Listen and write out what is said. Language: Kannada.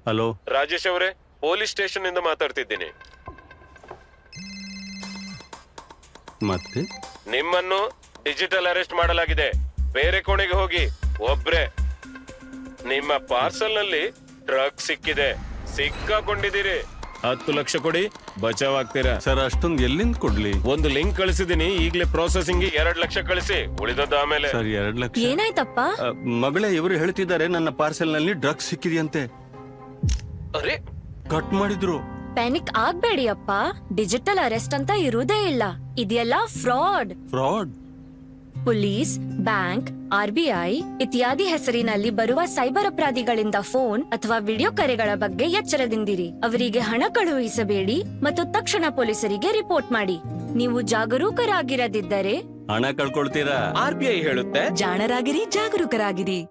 ಹಲೋ, ರಾಜೇಶ್ ಅವರೇ, ಪೊಲೀಸ್ ಸ್ಟೇಷನ್ ಇಂದ ಮಾತಾಡ್ತಿದ್ದೀನಿ. ಮತ್ತೆ ನಿಮ್ಮನ್ನು ಡಿಜಿಟಲ್ ಅರೆಸ್ಟ್ ಮಾಡಲಾಗಿದೆ. ಬೇರೆ ಕೋಣೆಗೆ ಹೋಗಿ ಒಬ್ರೆ. ನಿಮ್ಮ ಪಾರ್ಸಲ್ ನಲ್ಲಿ ಡ್ರಗ್ ಸಿಕ್ಕಿದೆ, ಸಿಕ್ಕಾಕೊಂಡಿದ್ದೀರಿ. 10 ಲಕ್ಷ ಕೊಡಿ, ಬಚಾವ್ ಆಗ್ತೀರಾ. ಸರ್, ಅಷ್ಟೊಂದು ಎಲ್ಲಿಂದ ಕೊಡ್ಲಿ? ಒಂದು ಲಿಂಕ್ ಕಳಿಸಿದೀನಿ, ಈಗಲೇ ಪ್ರೊಸೆಸಿಂಗ್ 2 ಲಕ್ಷ ಕಳಿಸಿ, ಉಳಿದದ್ದು ಆಮೇಲೆ. ಸರ್, 2 ಲಕ್ಷ. ಏನಾಯ್ತಪ್ಪ? ಮಗಳೇ, ಇವರು ಹೇಳ್ತಿದ್ದಾರೆ ನನ್ನ ಪಾರ್ಸೆಲ್ ನಲ್ಲಿ ಡ್ರಗ್ಸ್ ಸಿಕ್ಕಿದೆಯಂತೆ. ಅರೆ, ಕಟ್ ಮಾಡಿದ್ರು. ಪ್ಯಾನಿಕ್ ಆಗ್ಬೇಡಿ ಅಪ್ಪ, ಡಿಜಿಟಲ್ ಅರೆಸ್ಟ್ ಅಂತ ಇರುವುದೇ ಇಲ್ಲ. ಇದೆಲ್ಲ fraud. Fraud? Police, bank, RBI ಇತ್ಯಾದಿ ಹೆಸರಿನಲ್ಲಿ ಬರುವ ಸೈಬರ್ ಅಪರಾಧಿಗಳಿಂದ ಫೋನ್ ಅಥವಾ ವಿಡಿಯೋ ಕರೆಗಳ ಬಗ್ಗೆ ಎಚ್ಚರದಿಂದಿರಿ. ಅವರಿಗೆ ಹಣ ಕಳುಹಿಸಬೇಡಿ ಮತ್ತು ತಕ್ಷಣ ಪೊಲೀಸರಿಗೆ ರಿಪೋರ್ಟ್ ಮಾಡಿ. ನೀವು ಜಾಗರೂಕರಾಗಿರದಿದ್ದರೆ ಹಣ ಕಳ್ಕೊಳ್ತೀರಾ. RBI ಹೇಳುತ್ತೆ, ಜಾಣರಾಗಿರಿ, ಜಾಗರೂಕರಾಗಿರಿ.